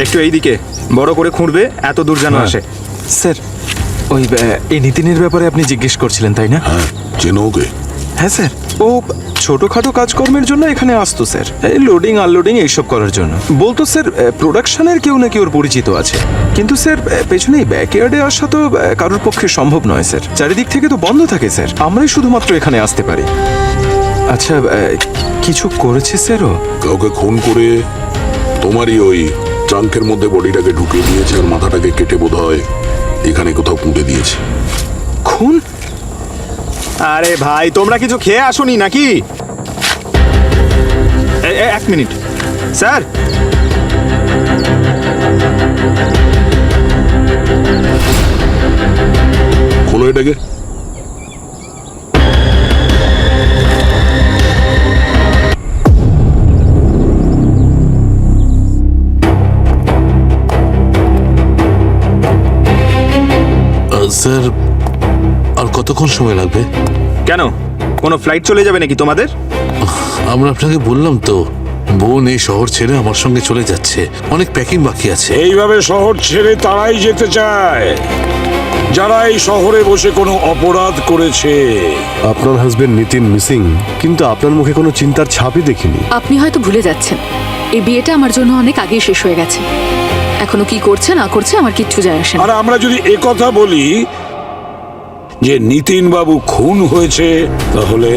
একটু এইদিকে বড় করে খুঁড়বে, এত দূর যেন আসে। স্যার, ওই এই নিতিনের ব্যাপারে আপনি জিজ্ঞেস করছিলেন তাই না? হ্যাঁ, চেনো ওকে? হ্যাঁ স্যার, ও ছোটখাটো কাজকর্মের জন্য এখানে আসতো স্যার, এই লোডিং আনলোডিং এইসব করার জন্য। বলতো স্যার প্রোডাকশনের কেউ নাকি ওর পরিচিত আছে, কিন্তু স্যার পেছনে এই ব্যাকইয়ার্ডে আসা তো কারোর পক্ষে সম্ভব নয় স্যার, চারিদিক থেকে তো বন্ধ থাকে স্যার, আমরাই শুধুমাত্র এখানে আসতে পারি। আচ্ছা, কিছু করেছে স্যার ও? কাউকে খুন করে তোমারই ওই ট্রাঙ্কের মধ্যে বডিটাকে ঢুকিয়ে দিয়েছে, আর মাথাটাকে কেটে বোধহয় এখানে কোথাও পুঁতে দিয়েছে। খুন? আরে ভাই, তোমরা কিছু খেয়ে আসোনি নাকি? এক মিনিট স্যার, খোলো এটাকে। স্যার, আর কতক্ষণ সময় লাগবে? কেন, কোনো ফ্লাইট চলে যাবে নাকি তোমাদের? আমরা আপনাকে বললাম তো, বোন এই শহর ছেড়ে আমার সঙ্গে চলে যাচ্ছে, অনেক প্যাকিং বাকি আছে। এইভাবে শহর ছেড়ে তারাই যেতে চায় যারা এই শহরে বসে কোনো অপরাধ করেছে। আপনার হাজবেন্ড নিতিন মিসিং, কিন্তু আপনার মুখে কোনো চিন্তার ছাপই দেখিনি। আপনি হয়তো ভুলে যাচ্ছেন, এই বিয়েটা আমার জন্য অনেক আগেই শেষ হয়ে গেছে। এখনো কি করছে না করছে আমার কিচ্ছু যায় আসে না। আর আমরা যদি একথা বলি যে নিতিন বাবু খুন হয়েছে, তাহলে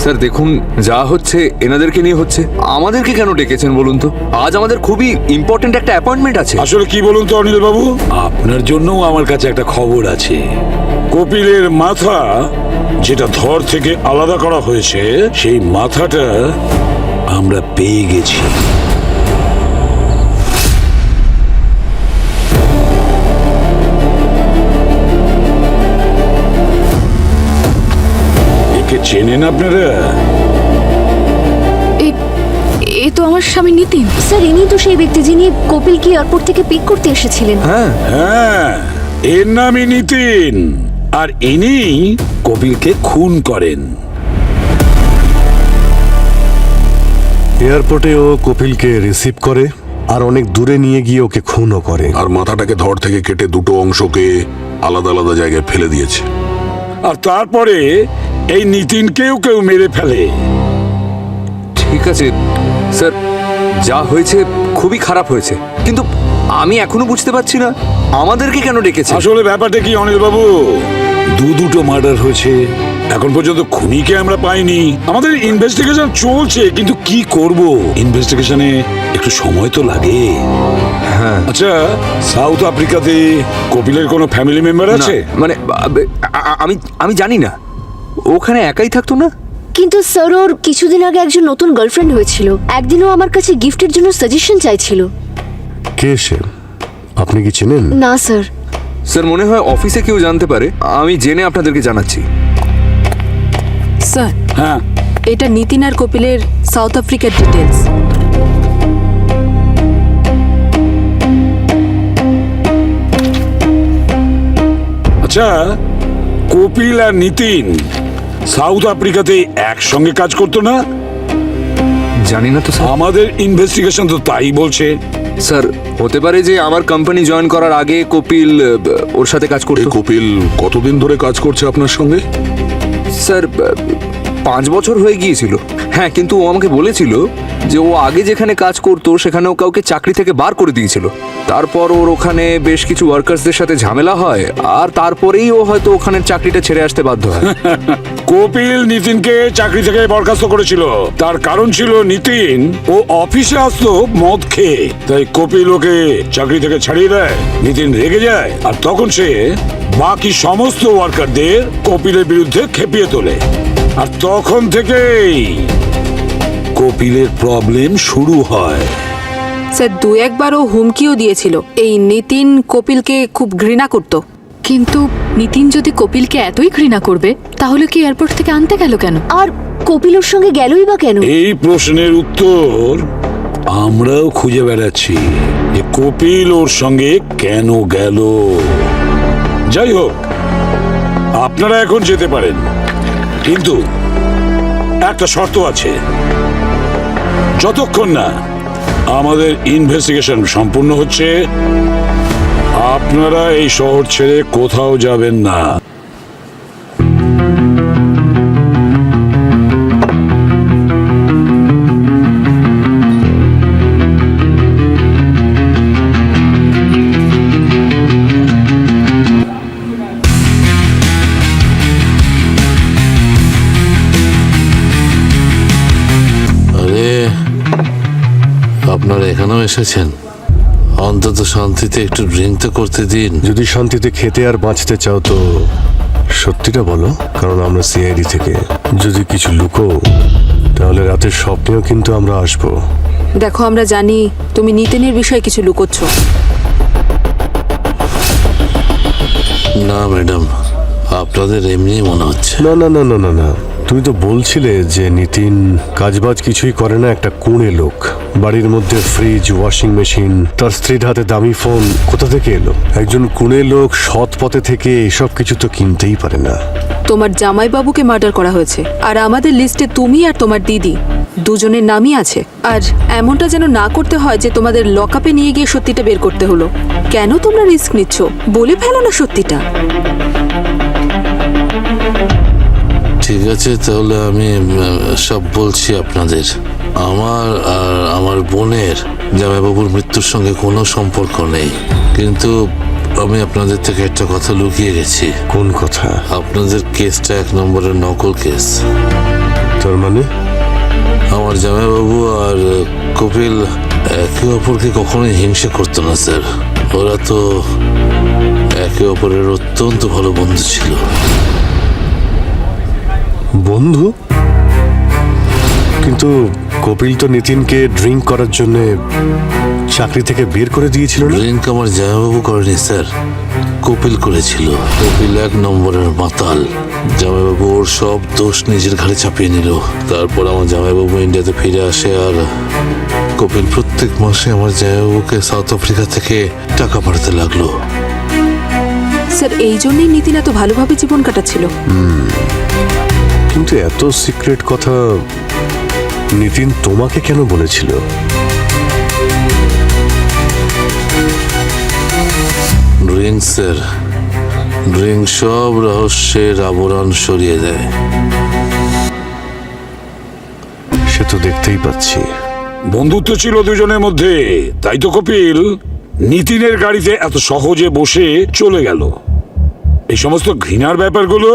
স্যার দেখুন, যা হচ্ছে এনাদেরকে নিয়ে হচ্ছে, আমাদেরকে কেন ডেকেছেন বলুন তো? আজ আমাদের খুবই ইম্পর্টেন্ট একটা অ্যাপয়েন্টমেন্ট আছে। আসলে কি বলুন তো অনিল বাবু, আপনার জন্যও আমার কাছে একটা খবর আছে। কপিলের মাথা যেটা ধর থেকে আলাদা করা হয়েছে, সেই মাথাটা আমরা পেয়ে গেছি। একে চেনেন আপনারা? এ তো আমার স্বামী নিতিন। স্যার ইনি তো সেই ব্যক্তি যিনি কপিলকে এয়ারপোর্ট থেকে পিক করতে এসেছিলেন। হ্যাঁ, এর নামই নিতিন, আর ইনি কপিলকে খুন করেন। এয়ারপোর্টে ও কপিলকে রিসিভ করে আর অনেক দূরে নিয়ে গিয়ে ওকে খুনও করে। আর মাথাটাকে ধর থেকে কেটে দুটো অংশকে আলাদা আলাদা জায়গায় ফেলে দিয়েছে। আর তারপরে এই নিতিনকেও কেউ মেরে ফেলে। ঠিক আছে স্যার, যা হয়েছে খুবই খারাপ হয়েছে, কিন্তু আমি এখনো বুঝতে পারছি না আমাদেরকে কেন ডেকেছে। আসলে ব্যাপারটা কি অনিল বাবু, দুটো মার্ডার হয়েছে, এখন পর্যন্ত খুনিকে আমরা পাইনি। আমাদের ইনভেস্টিগেশন চলছে, কিন্তু কি করব, ইনভেস্টিগেশনে একটু সময় তো লাগে। হ্যাঁ, আচ্ছা, সাউথ আফ্রিকাতে কপিলের কোনো ফ্যামিলি মেম্বার আছে? মানে আমি আমি জানি না, ওখানে একাই থাকতো না? কিন্তু স্যার ওর কিছুদিন আগে একজন নতুন গার্লফ্রেন্ড হয়েছিল, একদিনও আমার কাছে গিফটের জন্য সাজেশন চাইছিল। কে সে, আপনি কি চেনেন? না স্যার। স্যার মনে হয় অফিসে কেউ জানতে পারে, আমি জেনে আপনাদেরকে জানাচ্ছি। স্যার, হ্যাঁ, এটা নিতিন আর কপিলের সাউথ আফ্রিকার ডিটেলস। আচ্ছা, কপিল আর নিতিন সাউথ আফ্রিকাতে একসঙ্গে কাজ করতো না? জানি না তো স্যার। আমাদের ইনভেস্টিগেশন তো তাই বলছে। স্যার হতে পারে যে আমার কোম্পানি জয়েন করার আগে কপিল ওর সাথে কাজ এই করতো। কপিল কতদিন ধরে কাজ করছে আপনার সঙ্গে? স্যার 5 বছর হয়ে গিয়েছিল। হ্যাঁ, কিন্তু ও আমাকে বলেছিল যে ও আগে যেখানে কাজ করতো সেখানেও কাউকে চাকরি থেকে বার করে দিয়েছিল। তারপর ওর ওখানে বেশ কিছু ওয়ার্কার্সদের সাথে ঝামেলা হয়, আর তারপরেই ও হয়তো ওখানে চাকরিটা ছেড়ে আসতে বাধ্য হয়। কপিল নিতিনকে চাকরি থেকে বরখাস্ত করেছিল, তার কারণ ছিল নিতিন ও অফিসে আসতো মদ খেয়ে, তাই কপিল ওকে চাকরি থেকে ছাড়িয়ে দেয়। নিতিন রেগে যায়, আর তখন সে বাকি সমস্ত ওয়ার্কারদের কপিলের বিরুদ্ধে খেপিয়ে তোলে, আর তখন থেকেই কপিলের প্রবলেম শুরু হয়। স্যার 2-1 ও হুমকিও দিয়েছিল। এই নিতিন কপিলকে খুব ঘৃণা করত। কিন্তু নিতিন যদি কপিলকে এতই ঘৃণা করবে তাহলে কি এয়ারপোর্ট থেকে আনতে গেল কেন? আর কপিল ওর সঙ্গে গেলই বা কেন? এই প্রশ্নের উত্তর আমরাও খুঁজে বেড়াচ্ছি, যে কপিল ওর সঙ্গে কেন গেল। যাই হোক, আপনারা এখন যেতে পারেন, কিন্তু একটা শর্ত আছে, যতক্ষণ না আমাদের ইনভেস্টিগেশন সম্পূর্ণ হচ্ছে আপনারা এই শহর ছেড়ে কোথাও যাবেন না। আরে, আপনারা এখানেও এসেছেন, অন্তত শান্তিতে একটু ড্রিঙ্ক তো করতে দিন। যদি শান্তিতে খেতে আর বাঁচতে চাও তো সত্যিটা বলো, কারণ আমরা সিআইডি থেকে যদি কিছু লুকো তাহলে রাতের স্বপ্নেও কিন্তু আমরা আসবো। দেখো, আমরা জানি তুমি নিতিনের বিষয়ে কিছু লুকোচ্ছ। না ম্যাডাম, আপনাদের এমনি মনে হচ্ছে। না না না না না না, তুমি তো বলছিলে যে নিতিন কাজবাজ কিছুই করে না, একটা কুঁড়ে লোক। বাড়ির মধ্যে ফ্রিজ, ওয়াশিং মেশিন, তার স্ত্রীর হাতে দামি ফোন, কোথা থেকে এলো? একজন কুঁড়ে লোক সৎ পথে থেকে এসব কিছু তো কিনতেই পারে না। তোমার জামাইবাবুকে মার্ডার করা হয়েছে, আর আমাদের লিস্টে তুমি আর তোমার দিদি দুজনের নামই আছে। আর এমনটা যেন না করতে হয় যে তোমাদের লকআপে নিয়ে গিয়ে সত্যিটা বের করতে হলো। কেন তোমরা রিস্ক নিচ্ছ? বলে ফেলো না সত্যিটা। ঠিক আছে, তাহলে আমি সব বলছি আপনাদের। আমার আর আমার বোনের জামাইবাবুর মৃত্যুর সঙ্গে কোনো সম্পর্ক নেই, কিন্তু আমি আপনাদের থেকে একটা কথা লুকিয়ে গেছি। কোন কথা? আপনাদের কেসটা 1 নম্বরের নকল কেস। তার মানে? আমার জামাইবাবু আর কপিল একে অপরকে কখনোই হিংসা করতো না স্যার। ওরা তো একে অপরের অত্যন্ত ভালো বন্ধু ছিল। বন্ধু? কিন্তু কপিল তো নিতিনকে ড্রিঙ্ক করার জন্য চাকরি থেকে বের করে দিয়েছিল না? ড্রিঙ্ক আমার জামাইবাবু করেনি স্যার, কপিল করেছিল। কপিল 1 নম্বরের মাতাল। জামাইবাবু ওর সব দোষ নিজের ঘাড়ে চাপিয়ে নিল। তারপর আমার জামাইবাবু ইন্ডিয়াতে ফিরে আসে, আর কপিল প্রত্যেক মাসে আমার জামাইবাবুকে সাউথ আফ্রিকা থেকে টাকা পাঠাতে লাগলো। স্যার এই জন্যই নিতিন এত ভালোভাবে জীবন কাটাচ্ছিল। কিন্তু এত সিক্রেট কথা নিতিন তোমাকে কেন বলেছিল? ড্রিঙ্ক স্যার, ড্রিঙ্ক সব রহস্যের আবরণ সরিয়ে দেয়। সে তো দেখতেই পাচ্ছি। বন্ধুত্ব ছিল দুজনের মধ্যে, তাই তো কপিল নিতিনের গাড়িতে এত সহজে বসে চলে গেল। এই সমস্ত ঘৃণার ব্যাপারগুলো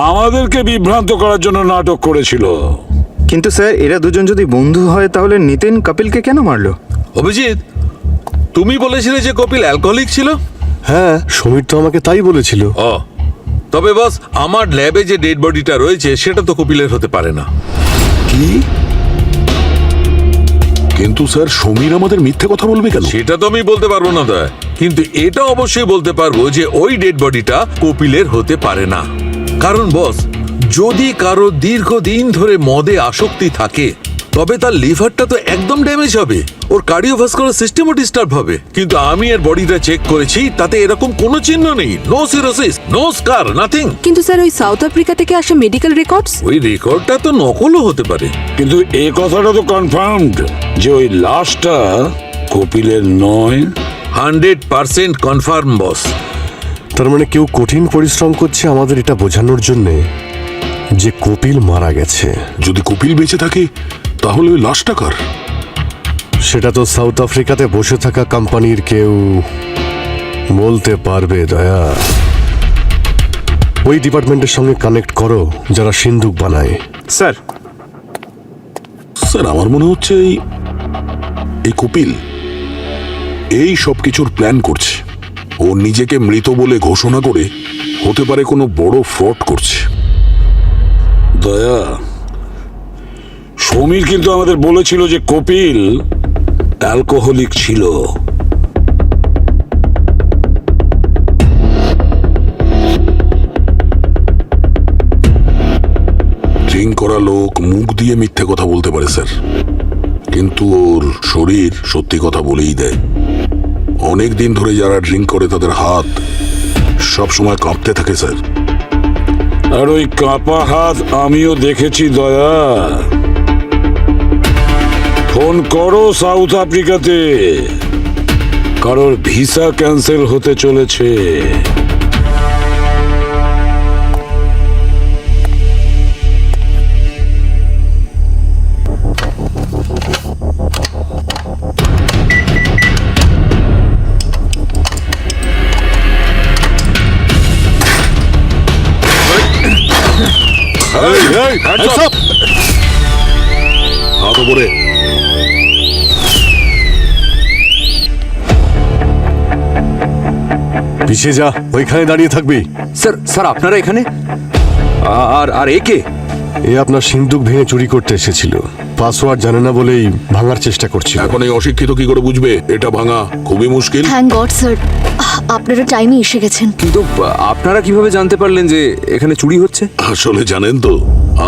আমাদেরকে বিভ্রান্ত করার জন্য নাটক করেছিল। কিন্তু স্যার এরা দুজন যদি বন্ধু হয় তাহলে নিতিন কপিলকে কেন মারলো? অভিজিৎ, তুমি বলেছিলে যে কপিল অ্যালকোহলিক ছিল। হ্যাঁ, সমীর তো আমাকে তাই বলেছিল। ও, তবে বস আমার ল্যাবে যে ডেড বডিটা রয়েছে সেটা তো কপিলের হতে পারে না। কি? কিন্তু স্যার সমীর আমাদের মিথ্যে কথা বলবে কেন? সেটা তো আমি বলতে পারবো না দয়া, কিন্তু এটা অবশ্যই বলতে পারবো যে ওই ডেড বডিটা কপিলের হতে পারে না। কারণ বস, যদি কারো দীর্ঘদিন ধরে মদে আসক্তি থাকে তবে তার লিভারটা তো একদম ড্যামেজ হবে, ওর কার্ডিওভাস্কুলার সিস্টেমও ডিস্টার্ব হবে। কিন্তু আমি এর বডিটা চেক করেছি, তাতে এরকম কোনো চিহ্ন নেই, নো সিরোসিস, নো স্কার, নাথিং। কিন্তু স্যার ওই সাউথ আফ্রিকা থেকে আসা মেডিকেল রেকর্ডস, ওই রেকর্ডটা তো নকলও হতে পারে। কিন্তু এই কথাটা তো কনফার্মড যে ওই লাশটা কপিলের নয়। 100% কনফার্ম বস। তার মানে কেউ কঠিন পরিশ্রম করছে আমাদের এটা বোঝানোর জন্যে যে কপিল মারা গেছে। যদি কপিল বেঁচে থাকে তাহলে ওই লাশটা কার? সেটা তো সাউথ আফ্রিকাতে বসে থাকা কোম্পানির কেউ বলতে পারবে দয়া। ওই ডিপার্টমেন্টের সঙ্গে কানেক্ট করো যারা সিন্দুক বানায়। স্যার স্যার আমার মনে হচ্ছে এই কপিল এই সব কিছুর প্ল্যান করছে। ও নিজেকে মৃত বলে ঘোষণা করে হতে পারে কোনো বড় ফ্রড করছে। দয়া, সমীর কিন্তু আমাদের বলেছিল যে কপিল অ্যালকোহলিক ছিল। ড্রিঙ্ক করা লোক মুখ দিয়ে মিথ্যে কথা বলতে পারে স্যার, কিন্তু ওর শরীর সত্যি কথা বলেই দেয়। অনেক দিন ধরে যারা ড্রিঙ্ক করে তাদের হাত সব সময় কাঁপতে থাকে স্যার। আর ওই কাঁপা হাত আমিও দেখেছি দয়া। ফোন করো সাউথ আফ্রিকাতে, কারোর ভিসা ক্যান্সেল হতে চলেছে। হাত ওপরে। পিছিয়ে যা, ওইখানে দাঁড়িয়ে থাকবি। স্যার স্যার আপনারা এখানে? আর একে? এ আপনার সিন্দুক ভেঙে চুরি করতে এসেছিল। পাসওয়ার্ড জানে না বলেই ভাঙার চেষ্টা করছিল। এখন এই অশিক্ষিত কি করে বুঝবে এটা ভাঙা? খুবই মুশকিল। থ্যাংক গড স্যার, আপনারা টাইমে এসে গেছেন। কিন্তু আপনারা কিভাবে জানতে পারলেন যে এখানে চুরি হচ্ছে? আসলে জানেন তো,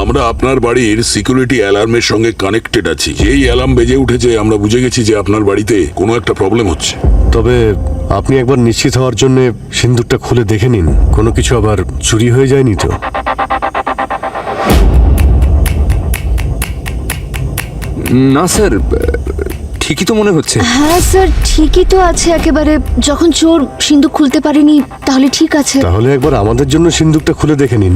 আমরা আপনার বাড়ির সিকিউরিটি অ্যালার্মের সঙ্গে কানেক্টেড আছি। যেই অ্যালার্ম বেজে উঠেছে আমরা বুঝে গেছি যে আপনার বাড়িতে কোনো একটা প্রবলেম হচ্ছে। তবে আপনি একবার নিশ্চিত হওয়ার জন্য সিন্দুকটা খুলে দেখে নিন, কোনো কিছু আবার চুরি হয়ে যায়নি তো। না স্যার, ঠিকই তো মনে হচ্ছে। হ্যাঁ স্যার, ঠিকই তো আছে একেবারে। যখন চোর সিন্দুক খুলতে পারেনি তাহলে ঠিক আছে। তাহলে একবার আমাদের জন্য সিন্দুকটা খুলে দেখে নিন।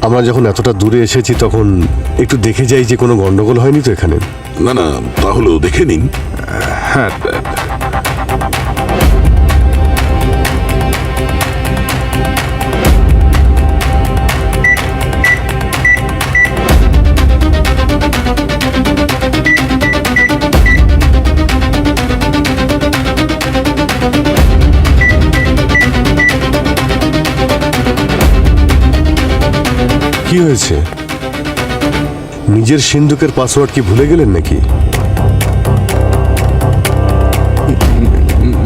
আমরা যখন এতটা দূরে এসেছি তখন একটু দেখে যাই যে কোনো গন্ডগোল হয়নি তো এখানে। না না, তাহলেও দেখে নিন। হ্যাঁ, কি হয়েছে? নিজের সিন্দুকের পাসওয়ার্ড কি ভুলে গেলেন নাকি?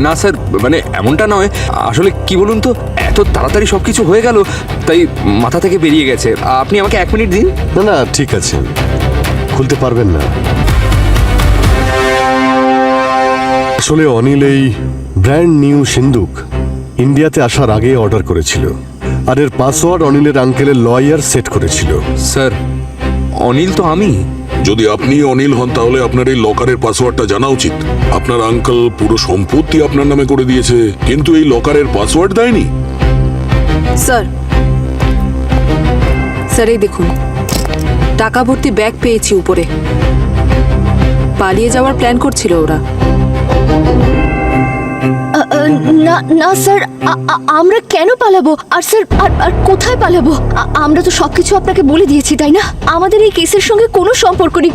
না স্যার, মানে এমনটা নয়। আসলে কি বলুন তো, এত তাড়াতাড়ি সবকিছু হয়ে গেল, তাই মাথা থেকে বেরিয়ে গেছে। আপনি আমাকে 1 মিনিট দিন। না না ঠিক আছে, খুলতে পারবেন না। আসলে অনিল এই ব্র্যান্ড নিউ সিন্দুক ইন্ডিয়াতে আসার আগে অর্ডার করেছিল, আর এর পাসওয়ার্ড অনিলের আঙ্কেলের লয়ার সেট করেছিল। স্যার, অনিল তো আমি। যদি আপনি অনিল হন তাহলে আপনার এই লকারের পাসওয়ার্ডটা জানা উচিত। আপনার আঙ্কেল পুরো সম্পত্তি আপনার নামে করে দিয়েছে, কিন্তু এই লকারের পাসওয়ার্ড দেয়নি। স্যার, স্যার এই দেখুন, টাকা ভর্তি ব্যাগ পেয়েছি উপরে। পালিয়ে যাওয়ার প্ল্যান করছিল ওরা। না না স্যার, আমরা কেন পালাবো? আর স্যার আর কোথায় পালাবো? আমরা তো সবকিছু আপনাকে বলে দিয়েছি, তাই না? আমাদের এই কেসের সঙ্গে কোনো সম্পর্ক নেই,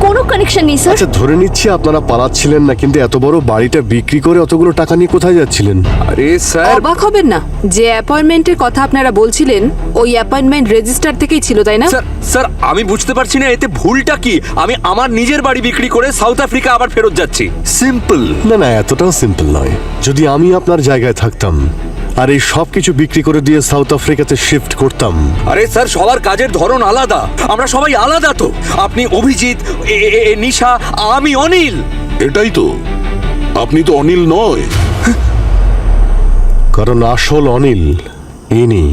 কোনো কানেকশন নেই স্যার। আচ্ছা ধরে নিচ্ছি আপনারা পালাচ্ছিলেন না, কিন্তু এত বড় বাড়িটা বিক্রি করে অতগুলো টাকা নিয়ে কোথায় যাচ্ছিলেন? আরে স্যার, অবাক হবেন না, যে অ্যাপয়েন্টমেন্টের কথা আপনারা বলছিলেন ওই অ্যাপয়েন্টমেন্ট রেজিস্টার থেকেই ছিল, তাই না? স্যার স্যার আমি বুঝতে পারছি না এতে ভুলটা কি। আমি আমার নিজের বাড়ি বিক্রি করে সাউথ আফ্রিকা আবার ফেরত যাচ্ছি। সিম্পল। না না, এতটাও সিম্পল নয়। যদি আমি আপনার জায়গায় থাকতাম আর এই সব কিছু বিক্রি করে দিয়ে সাউথ আফ্রিকাতে শিফট করতাম। আরে স্যার, সবার কাজের ধরন আলাদা, আমরা সবাই আলাদা তো। আপনি অভিজিৎ, নিশা, আমি অনিল। এটাই তো, আপনি তো অনিল নয়। কারণ আসল অনিল ইনি।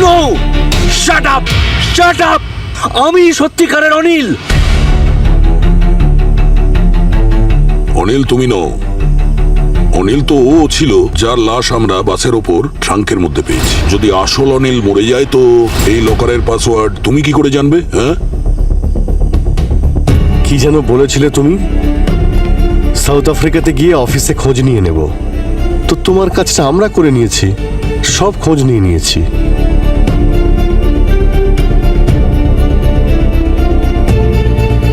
No, shut up, shut up. আমি সত্যিকারের অনিল। অনিল তুমি নও। অনিল তো ও ছিল যার লাশ আমরা বাসের ওপর ট্রাঙ্কের মধ্যে পেয়েছি। যদি আসল অনিল মরে যায় তো এই লকারের পাসওয়ার্ড তুমি কি করে জানবে? হ্যাঁ, কি যেন বলেছিলে তুমি? সাউথ আফ্রিকাতে গিয়ে অফিসে খোঁজ নিয়ে নেব। তো তোমার কাজটা আমরা করে নিয়েছি, সব খোঁজ নিয়ে নিয়েছি।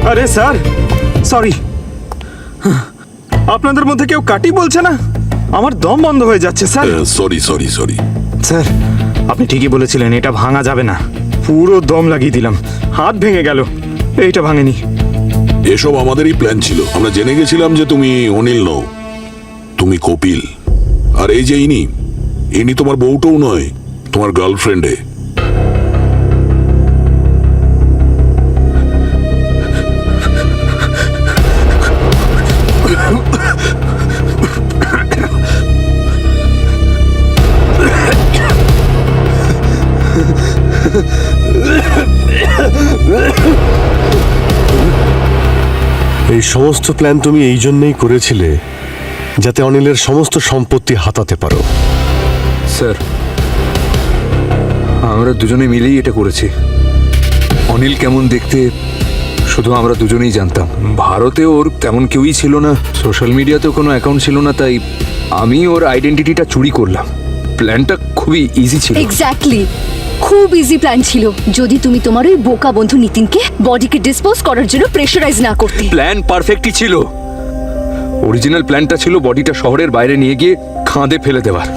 আরে স্যার, সরি, আপনাদের মধ্যে কেউ কাটি বলছে না? আমার দম বন্ধ হয়ে যাচ্ছে sir. Sorry sorry sorry sir, আপনি ঠিকই বলেছিলেন, এটা ভাঙা যাবে না। পুরো দম লাগিয়ে দিলাম, হাত ভেঙে গেল, এইটা ভাঙেনি। এসব আমাদেরই প্ল্যান ছিল। আমরা জেনে গেছিলাম যে তুমি অনিল নও, তুমি কপিল। আর এই যে ইনি তোমার বউটাও নয়, তোমার গার্লফ্রেন্ডে। এই সমস্ত প্ল্যান তুমি এই জন্যই করেছিলে যাতে অনিলের সমস্ত সম্পত্তি হাতাতে পারো। স্যার, আমরা দুজনে মিলেই এটা করেছি। অনিল কেমন দেখতে শুধু আমরা দুজনেই জানতাম। ভারতে ওর তেমন কেউই ছিল না, সোশ্যাল মিডিয়াতেও কোনো অ্যাকাউন্ট ছিল না, তাই আমি ওর আইডেন্টিটিটা চুরি করলাম। প্ল্যানটা খুবই ইজি ছিল। এক্স্যাক্টলি, খুব ইজি প্ল্যান ছিল। যদি তুমি তোমার ওই বোকা বন্ধু নিতিনকে বডিকে ডিসপোজ করার জন্য প্রেশারাইজ না করতে। প্ল্যান পারফেক্টই ছিল। অরিজিনাল প্ল্যানটা ছিল বডিটা শহরের বাইরে নিয়ে গিয়ে খাঁদে ফেলে দেওয়ার।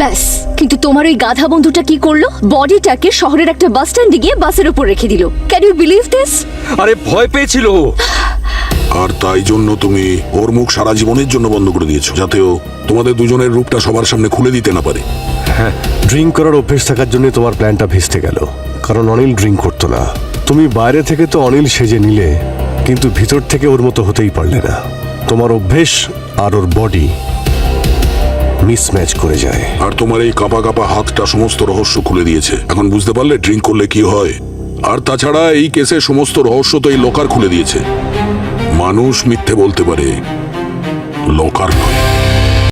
ব্যাস, কিন্তু তোমার ওই গাধা বন্ধুটা কি করলো? বডিটাকে শহরের একটা বাস স্ট্যান্ডে গিয়ে বাসের উপর রেখে দিল। Can you believe this? আরে ভয় পেয়েছিল ও। আর তাই জন্য তুমি ওর মুখ সারা জীবনের জন্য বন্ধ করে দিয়েছো, যাতে ও তোমাদের দুজনের রূপটা সবার সামনে খুলে দিতে না পারে। হ্যাঁ, ড্রিঙ্ক করার অভ্যেস থাকার জন্য তোমার প্ল্যানটা ভেস্তে গেল। কারণ অনিল ড্রিঙ্ক করতো না। তুমি বাইরে থেকে তো অনিল সেজে নিলে, কিন্তু ভিতর থেকে ওর মতো হতেই পারলে না। তোমার অভ্যেস আর ওর বডি মিসম্যাচ করে যায়। আর তোমার এই কাঁপা কাঁপা হাতটা সমস্ত রহস্য খুলে দিয়েছে। এখন বুঝতে পারলে ড্রিঙ্ক করলে কি হয়। আর তাছাড়া এই কেসে সমস্ত রহস্য তো এই লকার খুলে দিয়েছে। মানুষ মিথ্যে বলতে পারে, লকার নয়।